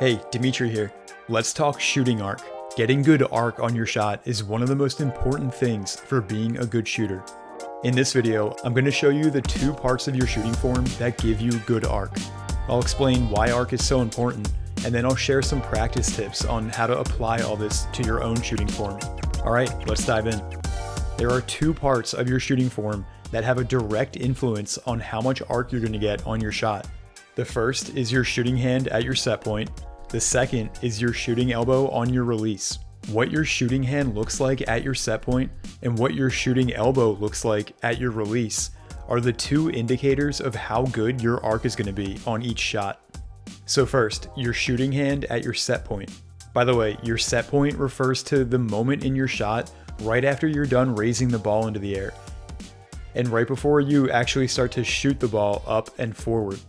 Hey, Dimitri here. Let's talk shooting arc. Getting good arc on your shot is one of the most important things for being a good shooter. In this video, I'm going to show you the two parts of your shooting form that give you good arc. I'll explain why arc is so important, and then I'll share some practice tips on how to apply all this to your own shooting form. Alright, let's dive in. There are two parts of your shooting form that have a direct influence on how much arc you're going to get on your shot. The first is your shooting hand at your set point. The second is your shooting elbow on your release. What your shooting hand looks like at your set point and what your shooting elbow looks like at your release are the two indicators of how good your arc is going to be on each shot. So first, your shooting hand at your set point. By the way, your set point refers to the moment in your shot right after you're done raising the ball into the air, and right before you actually start to shoot the ball up and forward.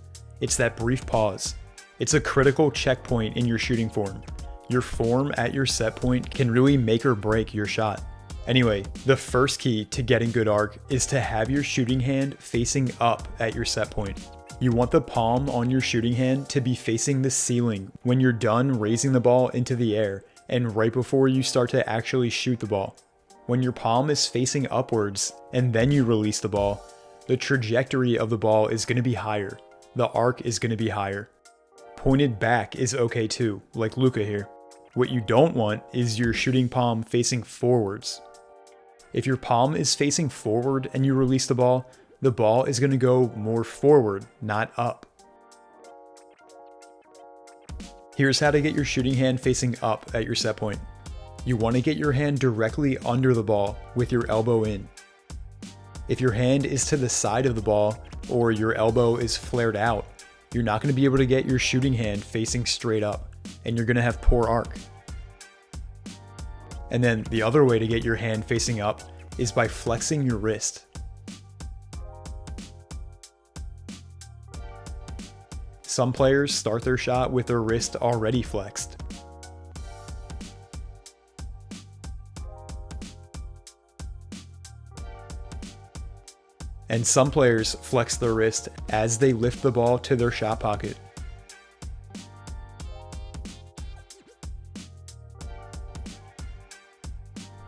It's that brief pause. It's a critical checkpoint in your shooting form. Your form at your set point can really make or break your shot. Anyway, the first key to getting good arc is to have your shooting hand facing up at your set point. You want the palm on your shooting hand to be facing the ceiling when you're done raising the ball into the air and right before you start to actually shoot the ball. When your palm is facing upwards and then you release the ball, the trajectory of the ball is going to be higher. The arc is going to be higher. Pointed back is okay too, like Luka here. What you don't want is your shooting palm facing forwards. If your palm is facing forward and you release the ball is going to go more forward, not up. Here's how to get your shooting hand facing up at your set point. You want to get your hand directly under the ball with your elbow in. If your hand is to the side of the ball or your elbow is flared out, you're not going to be able to get your shooting hand facing straight up, and you're going to have poor arc. And then the other way to get your hand facing up is by flexing your wrist. Some players start their shot with their wrist already flexed. And some players flex their wrist as they lift the ball to their shot pocket.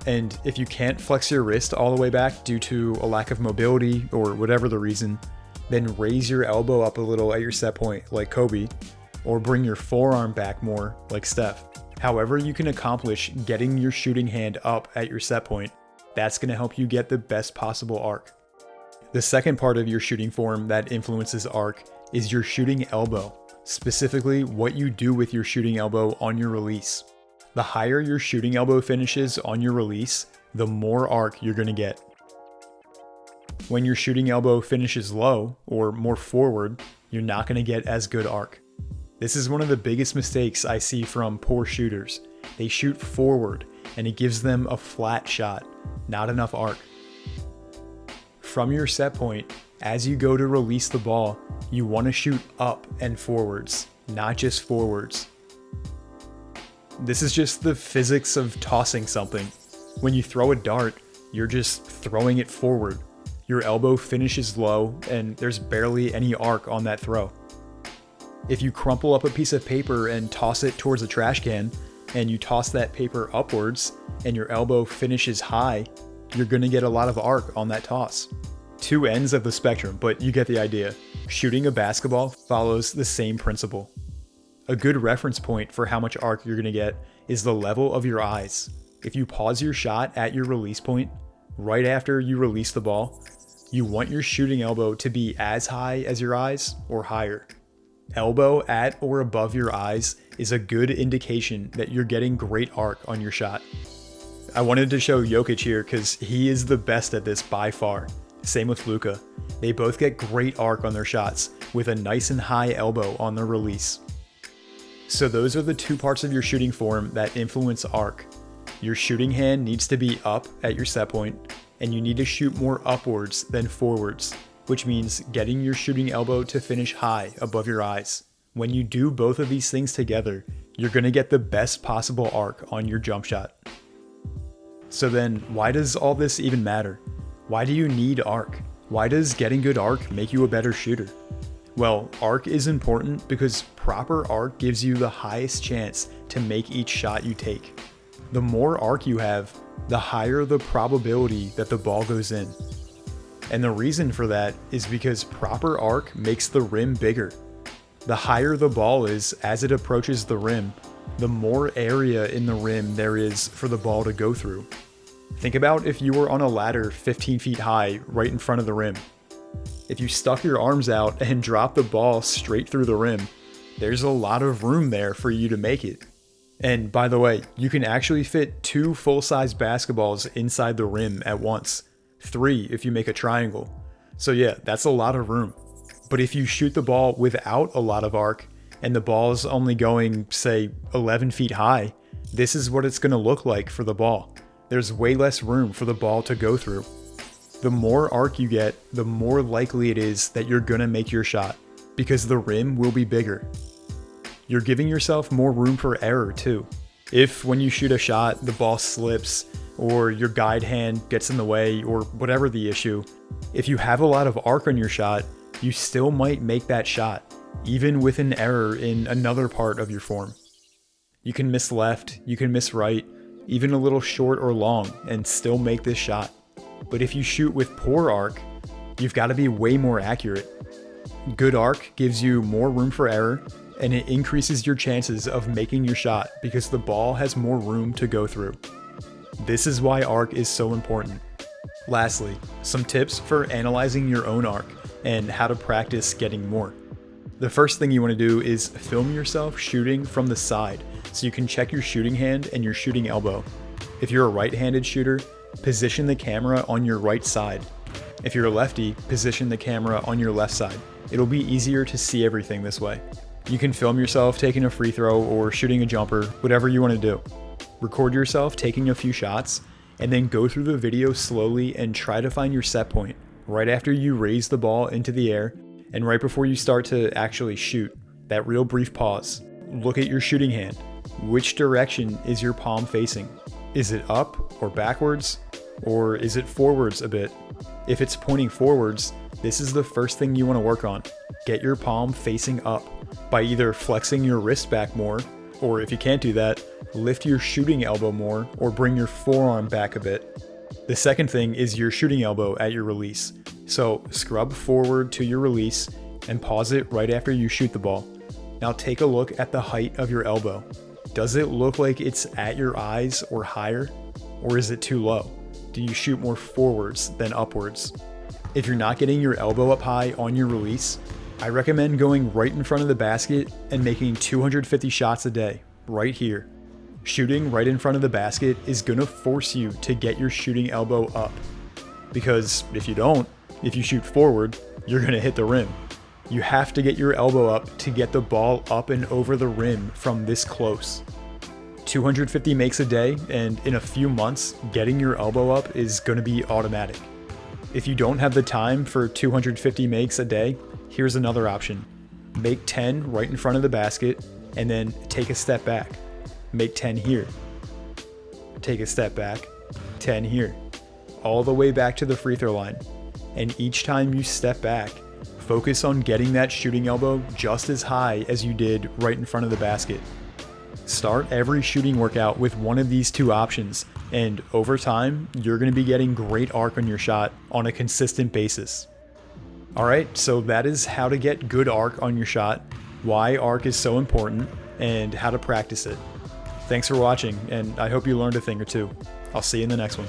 And if you can't flex your wrist all the way back due to a lack of mobility or whatever the reason, then raise your elbow up a little at your set point like Kobe, or bring your forearm back more like Steph. However you can accomplish getting your shooting hand up at your set point, that's going to help you get the best possible arc. The second part of your shooting form that influences arc is your shooting elbow, specifically what you do with your shooting elbow on your release. The higher your shooting elbow finishes on your release, the more arc you're going to get. When your shooting elbow finishes low or more forward, you're not going to get as good arc. This is one of the biggest mistakes I see from poor shooters. They shoot forward and it gives them a flat shot, not enough arc. From your set point, as you go to release the ball, you want to shoot up and forwards, not just forwards. This is just the physics of tossing something. When you throw a dart, you're just throwing it forward. Your elbow finishes low and there's barely any arc on that throw. If you crumple up a piece of paper and toss it towards a trash can, and you toss that paper upwards and your elbow finishes high, you're going to get a lot of arc on that toss. Two ends of the spectrum, but you get the idea. Shooting a basketball follows the same principle. A good reference point for how much arc you're going to get is the level of your eyes. If you pause your shot at your release point, right after you release the ball, you want your shooting elbow to be as high as your eyes or higher. Elbow at or above your eyes is a good indication that you're getting great arc on your shot. I wanted to show Jokic here because he is the best at this by far. Same with Luka. They both get great arc on their shots with a nice and high elbow on their release. So those are the two parts of your shooting form that influence arc. Your shooting hand needs to be up at your set point, and you need to shoot more upwards than forwards, which means getting your shooting elbow to finish high above your eyes. When you do both of these things together, you're going to get the best possible arc on your jump shot. So then, why does all this even matter? Why do you need arc? Why does getting good arc make you a better shooter? Well, arc is important because proper arc gives you the highest chance to make each shot you take. The more arc you have, the higher the probability that the ball goes in. And the reason for that is because proper arc makes the rim bigger. The higher the ball is as it approaches the rim, the more area in the rim there is for the ball to go through. Think about if you were on a ladder 15 feet high right in front of the rim. If you stuck your arms out and dropped the ball straight through the rim, there's a lot of room there for you to make it. And by the way, you can actually fit 2 full-size basketballs inside the rim at once. 3 if you make a triangle. So yeah, that's a lot of room. But if you shoot the ball without a lot of arc, and the ball is only going, say, 11 feet high, this is what it's going to look like for the ball. There's way less room for the ball to go through. The more arc you get, the more likely it is that you're going to make your shot, because the rim will be bigger. You're giving yourself more room for error too. If when you shoot a shot, the ball slips, or your guide hand gets in the way, or whatever the issue, if you have a lot of arc on your shot, you still might make that shot, even with an error in another part of your form. You can miss left, you can miss right, even a little short or long, and still make this shot. But if you shoot with poor arc, you've got to be way more accurate. Good arc gives you more room for error, and it increases your chances of making your shot because the ball has more room to go through. This is why arc is so important. Lastly, some tips for analyzing your own arc and how to practice getting more. The first thing you want to do is film yourself shooting from the side so you can check your shooting hand and your shooting elbow. If you're a right-handed shooter, position the camera on your right side. If you're a lefty, position the camera on your left side. It'll be easier to see everything this way. You can film yourself taking a free throw or shooting a jumper, whatever you want to do. Record yourself taking a few shots, and then go through the video slowly and try to find your set point right after you raise the ball into the air and right before you start to actually shoot. That real brief pause. Look at your shooting hand. Which direction is your palm facing? Is it up or backwards? Or is it forwards a bit? If it's pointing forwards, this is the first thing you want to work on. Get your palm facing up by either flexing your wrist back more, or if you can't do that, lift your shooting elbow more or bring your forearm back a bit. The second thing is your shooting elbow at your release. So scrub forward to your release and pause it right after you shoot the ball. Now take a look at the height of your elbow. Does it look like it's at your eyes or higher? Or is it too low? Do you shoot more forwards than upwards? If you're not getting your elbow up high on your release, I recommend going right in front of the basket and making 250 shots a day, right here. Shooting right in front of the basket is going to force you to get your shooting elbow up. Because if you don't, if you shoot forward, you're going to hit the rim. You have to get your elbow up to get the ball up and over the rim from this close. 250 makes a day, and in a few months, getting your elbow up is going to be automatic. If you don't have the time for 250 makes a day, here's another option. Make 10 right in front of the basket, and then take a step back. Make 10 here. Take a step back, 10 here. All the way back to the free throw line. And each time you step back, focus on getting that shooting elbow just as high as you did right in front of the basket. Start every shooting workout with one of these two options, and over time, you're going to be getting great arc on your shot on a consistent basis. Alright, so that is how to get good arc on your shot, why arc is so important, and how to practice it. Thanks for watching, and I hope you learned a thing or two. I'll see you in the next one.